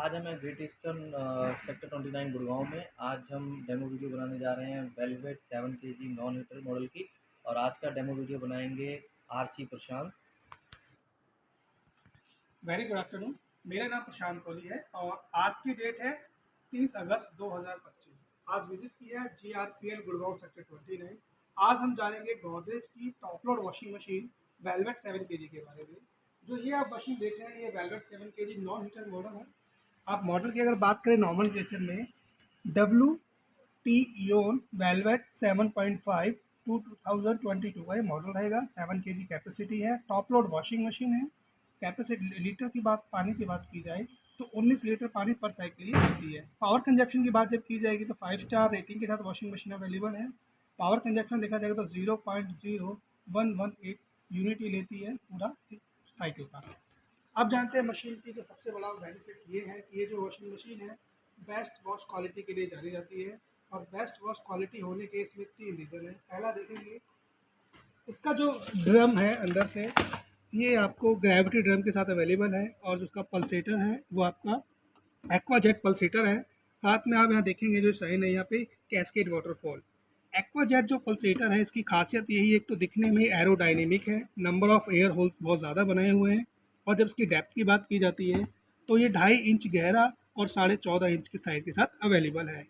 आज हम हैं ग्रेट ईस्टर्न सेक्टर 29 गुड़गांव में। आज हम डेमो वीडियो बनाने जा रहे हैं velvet 7 kg non heater model की। और आज का डेमो वीडियो बनाएंगे RC Prashant. Very good afternoon. मेरा नाम प्रशांत कोहली है और आज की डेट है 30 अगस्त 2025। आज विजिट किया है GRPL गुड़गांव सेक्टर 29। आज हम जानेंगे गोदरेज की top load washing machine velvet 7 KG के बारे में। जो ये आप मशीन देख रहे हैं ये velvet 7 kg non heater model है। आप मॉडल की अगर बात करें नॉर्मल केचर में WT योन वेलवेट 7.5 2022 का ये मॉडल रहेगा। 7 केजी कैपेसिटी है, टॉप लोड वॉशिंग मशीन है। कैपेसिटी लीटर की बात, पानी की बात की जाए तो 19 लीटर पानी पर साइकिल ही देती है। पावर कंजप्शन की बात जब की जाएगी तो 5 स्टार रेटिंग के साथ वॉशिंग मशीन अवेलेबल है। पावर कंजप्शन देखा जाएगा तो 0.0118 यूनिट ही लेती है पूरा एक साइकिल का। अब जानते हैं मशीन की जो सबसे बड़ा बेनिफिट ये है कि ये जो वॉशिंग मशीन है बेस्ट वॉश क्वालिटी के लिए जानी जाती है। और बेस्ट वॉश क्वालिटी होने के इसमें 3 रीज़न है। पहला देखेंगे इसका जो ड्रम है अंदर से, ये आपको ग्रेविटी ड्रम के साथ अवेलेबल है। और जो उसका पल्सेटर है वो आपका एक्वाजेट पल्सेटर है। साथ में आप यहाँ देखेंगे जो साइन है यहाँ पे कैस्केड वाटरफॉल। एक्वाजेट जो पल्सेटर है इसकी खासियत यही है, एक तो दिखने में एरोडायनेमिक है, नंबर ऑफ एयर होल्स बहुत ज़्यादा बनाए हुए हैं। और जब इसकी डेप्थ की बात की जाती है तो ये 2.5 इंच गहरा और 14.5 इंच के साइज़ के साथ अवेलेबल है।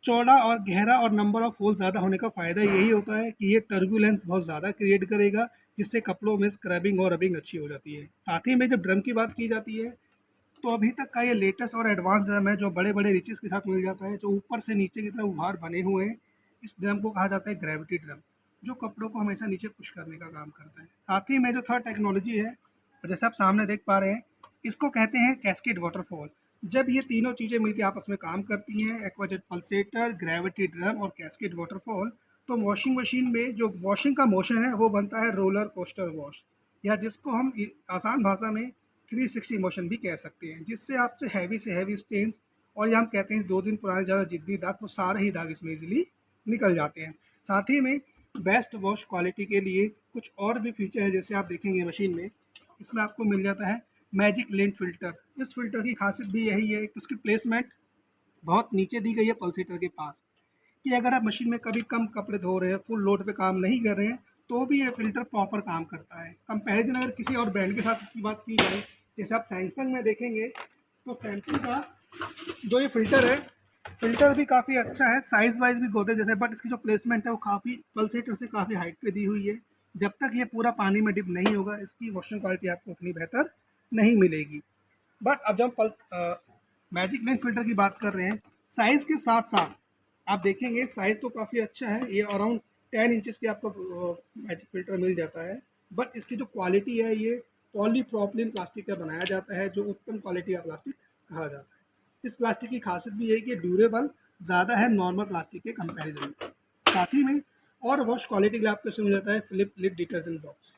चौड़ा और गहरा और नंबर ऑफ होल ज़्यादा होने का फ़ायदा यही होता है कि ये टर्बुलेंस बहुत ज़्यादा क्रिएट करेगा, जिससे कपड़ों में स्क्रबिंग और रबिंग अच्छी हो जाती है। साथ ही में जब ड्रम की बात की जाती है तो अभी तक का ये लेटेस्ट और एडवांस ड्रम है जो बड़े बड़े रिचेस के साथ मिल जाता है, जो ऊपर से नीचे की तरफ उभार बने हुए हैं। इस ड्रम को कहा जाता है ग्रेविटी ड्रम, जो कपड़ों को हमेशा नीचे पुश करने का काम करता है। साथ ही में जो थर्ड टेक्नोलॉजी है, जैसे आप सामने देख पा रहे हैं, इसको कहते हैं कैस्केड वाटरफॉल। जब ये तीनों चीज़ें मिलकर आपस में काम करती हैं, एक्वाजेट पल्सेटर, ग्रेविटी ड्रम और कैस्केड वाटरफॉल, तो वॉशिंग मशीन में जो वॉशिंग का मोशन है वो बनता है रोलर कोस्टर वॉश, या जिसको हम आसान भाषा में 360 मोशन भी कह सकते हैं, जिससे आपसे हैवी से हैवी स्टेन्स और ये हम कहते हैं 2 दिन पुराने ज़्यादा जिद्दी दाग, तो सारे ही दाग इसमें इजीली निकल जाते हैं। साथ ही में बेस्ट वॉश क्वालिटी के लिए कुछ और भी फीचर है, जैसे आप देखेंगे मशीन में इसमें आपको मिल जाता है मैजिक लेंट फ़िल्टर। इस फिल्टर की खासियत भी यही है कि उसकी प्लेसमेंट बहुत नीचे दी गई है पल्सेटर के पास, कि अगर आप मशीन में कभी कम कपड़े धो रहे हैं, फुल लोड पे काम नहीं कर रहे हैं, तो भी ये फ़िल्टर प्रॉपर काम करता है। कंपैरिजन अगर किसी और ब्रांड के साथ की बात की जाए, जैसे आप सैमसंग में देखेंगे तो सैमसंग का जो ये फ़िल्टर है, फ़िल्टर भी काफ़ी अच्छा है, साइज़ वाइज भी गोदरेज जैसा है, बट इसकी जो प्लेसमेंट है वो काफ़ी पल्सेटर से काफ़ी हाइट पे दी हुई है। जब तक ये पूरा पानी में डिप नहीं होगा इसकी वॉशिंग क्वालिटी आपको उतनी बेहतर नहीं मिलेगी। बट अब जब हम मैजिक लेंस फ़िल्टर की बात कर रहे हैं, साइज़ के साथ साथ आप देखेंगे साइज़ तो काफ़ी अच्छा है, ये अराउंड 10 इंचेस की आपको मैजिक फ़िल्टर मिल जाता है। बट इसकी जो क्वालिटी है ये पॉलीप्रोपिलीन प्लास्टिक का बनाया जाता है, जो उत्तम क्वालिटी का प्लास्टिक कहा जाता है। इस प्लास्टिक की खासियत भी है कि ड्यूरेबल ज़्यादा है नॉर्मल प्लास्टिक के कंपैरिजन में। साथ ही में और वॉश क्वालिटी के लिए आपको इसमें मिल जाता है फ्लिप लिड डिटर्जेंट बॉक्स।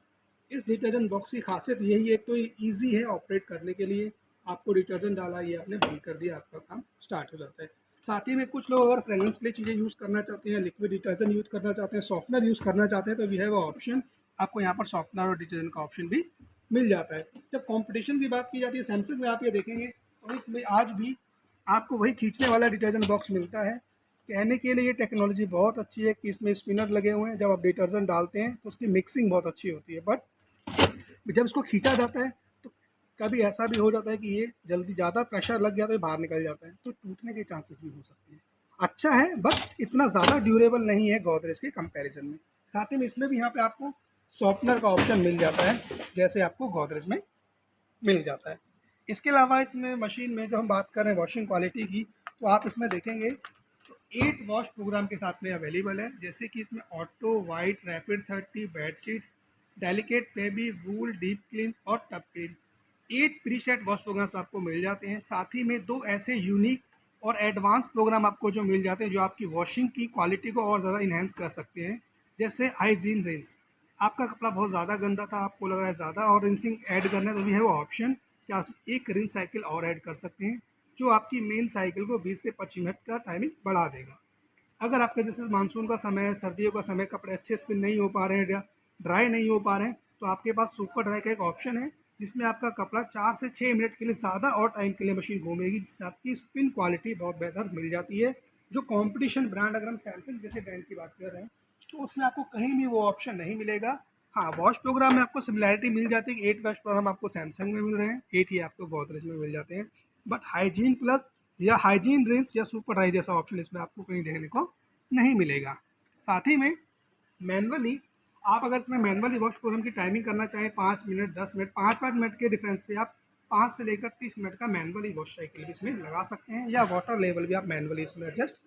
इस डिटर्जेंट बॉक्स की खासियत यही है, तो ये ईजी है ऑपरेट करने के लिए। आपको डिटर्जेंट डाला, ये आपने बंद कर दिया, आपका काम स्टार्ट हो जाता है। साथ ही में कुछ लोग अगर फ्रेगरेंस के लिए चीज़ें यूज़ करना चाहते हैं, लिक्विड डिटर्जेंट यूज़ करना चाहते हैं, सॉफ्टनर यूज़ करना चाहते हैं, तो वी हैव ऑप्शन। आपको यहाँ पर सॉफ्टनर और डिटर्जेंट का ऑप्शन भी मिल जाता है। जब कंपटीशन की बात की जाती है, सैमसंग में आप ये देखेंगे तो इसमें आज भी आपको वही खींचने वाला डिटर्जेंट बॉक्स मिलता है। कहने के लिए ये टेक्नोलॉजी बहुत अच्छी है कि इसमें स्पिनर लगे हुए हैं, जब आप डिटर्जेंट डालते हैं तो उसकी मिक्सिंग बहुत अच्छी होती है। बट जब इसको खींचा जाता है तो कभी ऐसा भी हो जाता है कि ये जल्दी ज़्यादा प्रेशर लग गया तो ये बाहर निकल जाता है, तो टूटने के चांसेस भी हो सकते हैं। अच्छा है बट इतना ज़्यादा ड्यूरेबल नहीं है गोदरेज के कंपैरिजन में। साथ ही में इसमें भी यहाँ पे आपको सॉफ्टनर का ऑप्शन मिल जाता है, जैसे आपको गोदरेज में मिल जाता है। इसके अलावा इसमें मशीन में जब हम बात करें वॉशिंग क्वालिटी की, तो आप इसमें देखेंगे तो 8 वॉश प्रोग्राम के साथ में अवेलेबल है, जैसे कि इसमें auto, white, rapid 30, bedsheets, delicate, baby, wool, deep clean और tub clean. 8 preset wash programs आपको मिल जाते हैं। साथ ही में 2 ऐसे यूनिक और एडवांस प्रोग्राम आपको जो मिल जाते हैं, जो आपकी वॉशिंग की क्वालिटी को और ज़्यादा इन्हेंस कर सकते हैं, जैसे हाइजीन रिंस। आपका कपड़ा बहुत ज़्यादा गंदा था, आपको लग रहा है ज़्यादा और रिंसिंग ऐड करना है, तो भी है वो ऑप्शन कि आप एक रिंस साइकिल और ऐड कर सकते हैं, जो आपकी मेन साइकिल को 20 से 25 मिनट का टाइमिंग बढ़ा देगा। अगर आपके जैसे मानसून का समय है, सर्दियों का समय, कपड़े अच्छे स्पिन नहीं हो पा रहे हैं या ड्राई नहीं हो पा रहे हैं, तो आपके पास सुपर ड्राई का एक ऑप्शन है, जिसमें आपका कपड़ा 4 से 6 मिनट के लिए ज़्यादा और टाइम के लिए मशीन घूमेगी, जिससे आपकी स्पिन क्वालिटी बहुत बेहतर मिल जाती है। जो कंपटीशन ब्रांड, अगर हम सैमसंग जैसे ब्रांड की बात कर रहे हैं, तो उसमें आपको कहीं भी वो ऑप्शन नहीं मिलेगा। हाँ, वॉश प्रोग्राम में आपको सिमिलैरिटी मिल जाती है कि 8 वॉश प्रोग्राम आपको सैमसंग में मिल रहे हैं, 8 ही आपको गोदरेज में मिल जाते हैं। बट हाइजीन प्लस या हाइजीन रिंस या सुपर ड्राई जैसा ऑप्शन इसमें आपको कहीं देखने को नहीं मिलेगा। साथ ही में मैनुअली, आप अगर इसमें मैनुअली वॉश प्रोग्राम की टाइमिंग करना चाहें 5 मिनट 10 मिनट 5-5 मिनट के डिफरेंस पे आप 5 से लेकर 30 मिनट का मैनुअली वॉश साइकिल भी इसमें लगा सकते हैं, या वाटर लेवल भी आप मैनुअली इसमें एडजस्ट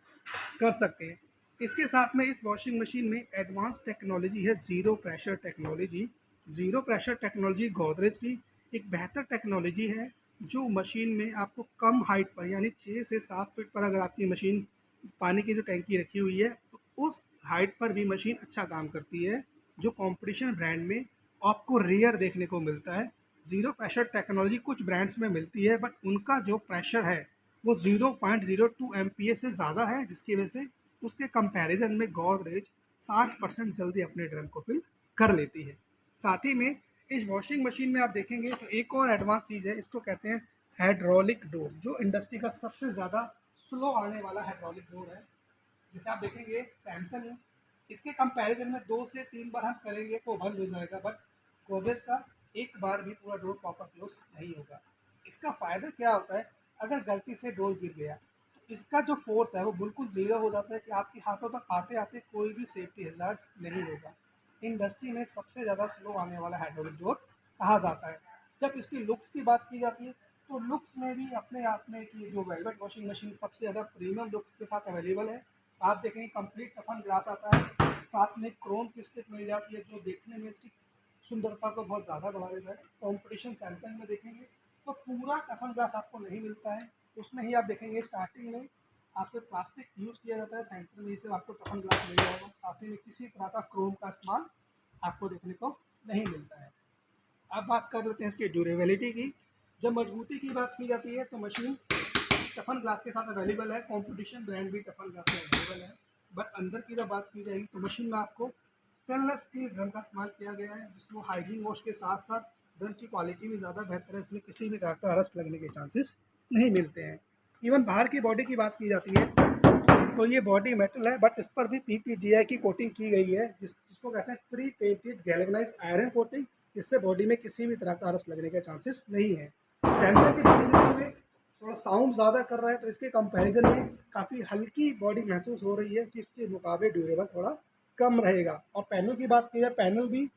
कर सकते हैं। इसके साथ में इस वॉशिंग मशीन में एडवांस टेक्नोलॉजी है, zero pressure technology. Zero pressure technology Godrej की एक बेहतर टेक्नोलॉजी है, जो मशीन में आपको कम हाइट पर, यानी 6 से 7 फीट पर अगर आपकी मशीन पानी की जो टैंकी रखी हुई है, तो उस हाइट पर भी मशीन अच्छा काम करती है, जो कंपटीशन ब्रांड में आपको रेयर देखने को मिलता है। ज़ीरो प्रेशर टेक्नोलॉजी कुछ ब्रांड्स में मिलती है, बट उनका जो प्रेशर है वो 0.02 MPa से ज़्यादा है, जिसकी वजह से उसके कंपैरिजन में गोदरेज 60% जल्दी अपने ड्रम को फिल कर लेती है। साथ ही में इस वॉशिंग मशीन में आप देखेंगे तो एक और एडवांस चीज़ है, इसको कहते हैं हाइड्रोलिक डोर, जो इंडस्ट्री का सबसे ज़्यादा स्लो आने वाला हाइड्रोलिक डोर है। जैसे आप देखेंगे सैमसंग है, इसके कंपैरिजन में 2 से 3 बार हम करेंगे तो बंद हो जाएगा, बट गोदरेज का एक बार भी पूरा डोर प्रॉपर क्लोज नहीं होगा। इसका फ़ायदा क्या होता है, अगर गलती से डोर गिर गया तो इसका जो फोर्स है वो बिल्कुल ज़ीरो हो जाता है, कि आपके हाथों तक आते आते कोई भी सेफ्टी हज़ार्ड नहीं होगा। इंडस्ट्री में सबसे ज़्यादा स्लो आने वाला हाइड्रोलिक डोर कहा जाता है। जब इसकी लुक्स की बात की जाती है, तो लुक्स में भी अपने आप में कि जो वेलवेट वॉशिंग मशीन सबसे ज़्यादा प्रीमियम लुक्स के साथ अवेलेबल है। आप देखेंगे कंप्लीट टफन ग्लास आता है, साथ में क्रोम की स्टिक मिल जाती है, जो देखने में इसकी सुंदरता को बहुत ज़्यादा बढ़ा देता है। कॉम्पिटिशन सैमसंग में देखेंगे तो पूरा टफन ग्लास आपको नहीं मिलता है, उसमें ही आप देखेंगे स्टार्टिंग में आपको प्लास्टिक यूज़ किया जाता है, सेंटर में इसे आपको टफन ग्लास मिल जाएगा, साथ ही में किसी तरह का क्रोम का इस्तेमाल आपको देखने को नहीं मिलता है। अब बात कर लेते हैं इसकी ड्यूरेबिलिटी की। जब मजबूती की बात की जाती है तो मशीन टफन ग्लास के साथ अवेलेबल है, कंपटीशन ब्रांड भी टफन ग्लास में अवेलेबल है। बट अंदर की जब बात की जाएगी तो मशीन में आपको स्टेनलेस स्टील ड्रम का इस्तेमाल किया गया है, जिसमें हाइजीन वॉश के साथ साथ ड्रम की क्वालिटी भी ज़्यादा बेहतर है, इसमें किसी भी तरह का रस्ट लगने के चांसेस नहीं मिलते हैं। इवन बाहर की बॉडी की बात की जाती है तो ये बॉडी मेटल है, बट इस पर भी PPGI की कोटिंग की गई है, जिसको कहते हैं pre painted galvanised iron coating, जिससे बॉडी में किसी भी तरह का रस्ट लगने के चांसेस नहीं है। सैमसंग की बॉडी देखोगे थोड़ा साउंड ज़्यादा कर रहा है, तो इसके कंपैरिजन में काफ़ी हल्की बॉडी महसूस हो रही है, कि इसके मुकाबले ड्यूरेबल थोड़ा कम रहेगा। और पैनल की बात की जाए, पैनल भी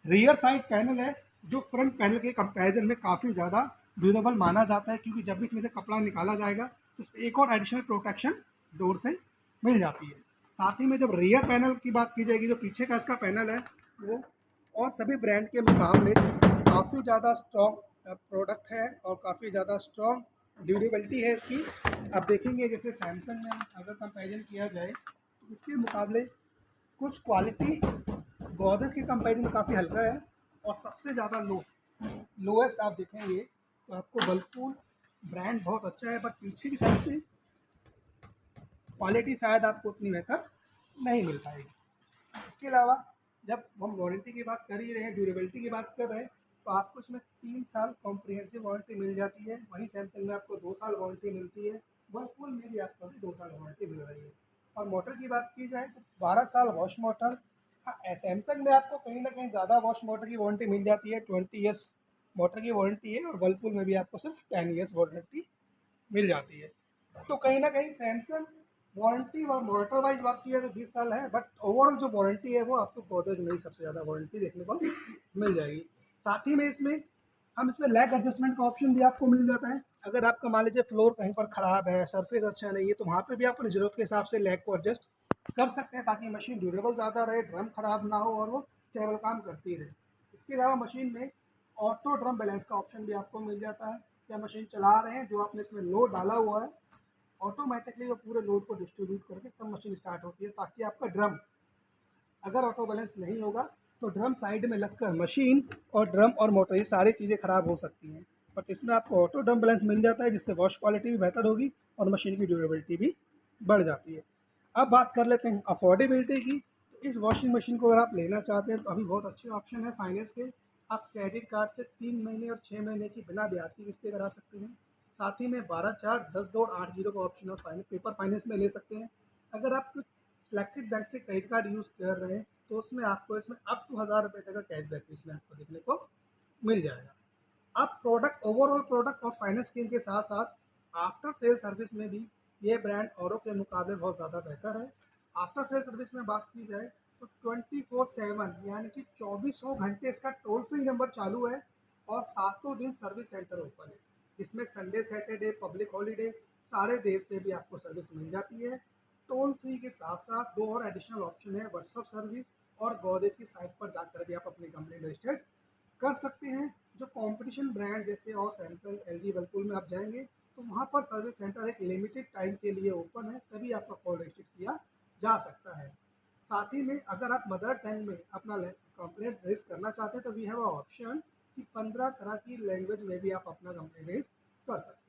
रियर साइड पैनल है, जो फ्रंट पैनल के कंपैरिजन में काफ़ी ज़्यादा ड्यूरेबल माना जाता है, क्योंकि जब भी इसमें से कपड़ा निकाला जाएगा तो उसमें एक और एडिशनल प्रोटेक्शन डोर से मिल जाती है। साथ ही में जब रियर पैनल की बात की जाएगी, जो पीछे का इसका पैनल है वो और सभी ब्रांड के मुकाबले काफ़ी ज़्यादा स्ट्रॉन्ग प्रोडक्ट है, और काफ़ी ज़्यादा स्ट्रॉन्ग ड्यूरेबिलिटी है इसकी। आप देखेंगे जैसे सैमसंग में अगर कंपैरिजन किया जाए तो इसके मुकाबले कुछ क्वालिटी गोदरेज के कंपैरिजन में काफ़ी हल्का है, और सबसे ज़्यादा लोएस्ट आप देखेंगे तो आपको वर्लपूल ब्रांड बहुत अच्छा है, बट पीछे की साइड से क्वालिटी शायद आपको उतनी बेहतर नहीं मिल पाएगी। इसके अलावा जब हम वारंटी की बात कर ही रहे हैं, ड्यूरेबिलिटी की बात कर रहे हैं, तो आपको इसमें 3 साल कॉम्प्रिहेंसिव वारंटी मिल जाती है। वहीं सैमसंग में आपको 2 साल वारंटी मिलती है, वर्लपूल में भी आपको अभी 2 साल वारंटी मिल रही है। और मोटर की बात की जाए तो 12 साल वॉश मोटर। हाँ, सैमसंग में आपको कहीं ना कहीं ज़्यादा वॉश मोटर की वारंटी मिल जाती है, 20 ईयर्स मोटर की वारंटी है, और वर्लपूल में भी आपको सिर्फ 10 ईयर्स वारंटी मिल जाती है। तो कहीं ना कहीं सैमसंग वारंटी और मोटर वाइज बात की जाए तो 20 साल है, बट ओवरऑल जो वारंटी है वो आपको गोदरेज में ही सबसे ज़्यादा वारंटी देखने को मिल जाएगी। साथ ही में इसमें लैग एडजस्टमेंट का ऑप्शन भी आपको मिल जाता है। अगर आपका मान लीजिए फ्लोर कहीं पर ख़राब है, सरफेस अच्छा नहीं है, तो वहाँ पे भी आप अपनी ज़रूरत के हिसाब से लैग को एडजस्ट कर सकते हैं, ताकि मशीन ड्यूरेबल ज़्यादा रहे, ड्रम ख़राब ना हो और वो स्टेबल काम करती रहे। इसके अलावा मशीन में ऑटो ड्रम बैलेंस का ऑप्शन भी आपको मिल जाता है। क्या मशीन चला रहे हैं, जो आपने इसमें लोड डाला हुआ है, ऑटोमेटिकली वो पूरे लोड को डिस्ट्रीब्यूट करके तब मशीन स्टार्ट होती है, ताकि आपका ड्रम अगर ऑटो बैलेंस नहीं होगा तो ड्रम साइड में लगकर मशीन और ड्रम और मोटर ये सारी चीज़ें ख़राब हो सकती हैं। बट इसमें आपको ऑटो ड्रम बैलेंस मिल जाता है, जिससे वॉश क्वालिटी भी बेहतर होगी और मशीन की ड्यूरेबिलिटी भी बढ़ जाती है। अब बात कर लेते हैं अफोर्डेबिलिटी की। तो इस वॉशिंग मशीन को अगर आप लेना चाहते हैं तो अभी बहुत अच्छे ऑप्शन है फाइनेंस के। आप क्रेडिट कार्ड से 3 महीने और 6 महीने की बिना ब्याज की किस्तें करा सकते हैं। साथ ही में 12/4 10 2 और 8 0 का ऑप्शन आप पेपर फाइनेंस में ले सकते हैं। अगर आप कुछ सिलेक्टेड बैंक से क्रेडिट कार्ड यूज़ कर रहे हैं तो उसमें आपको इसमें अप टू 1000 रुपये तक का कैशबैक भी इसमें आपको देखने को मिल जाएगा। अब प्रोडक्ट ओवरऑल प्रोडक्ट और फाइनेंस स्कीम के साथ साथ आफ्टर सेल सर्विस में भी ये ब्रांड औरों के मुकाबले बहुत ज़्यादा बेहतर है। आफ्टर सेल सर्विस में बात की जाए तो 24/7 यानी कि 2400 घंटे इसका टोल फ्री नंबर चालू है और सातों दिन सर्विस सेंटर ओपन है। इसमें संडे सैटरडे पब्लिक हॉलीडे सारे डेज पे भी आपको सर्विस मिल जाती है। टोल फ्री के साथ साथ दो और एडिशनल ऑप्शन है, व्हाट्सअप सर्विस और गोदरेज की साइट पर जाकर भी आप अपनी कंप्लेंट रजिस्टर्ड कर सकते हैं। जो कंपटीशन ब्रांड जैसे और सैमसंग एलजी वर्लपूल में आप जाएंगे तो वहाँ पर सर्विस सेंटर एक लिमिटेड टाइम के लिए ओपन है, तभी आपका कॉल रजिस्टर किया जा सकता है। साथ ही में अगर आप मदर टंग में अपना कंप्लेंट रेज करना चाहते हैं तो वी हैव ऑप्शन कि 15 तरह की लैंग्वेज में भी आप अपना कंप्लेंट रेज कर सकते हैं।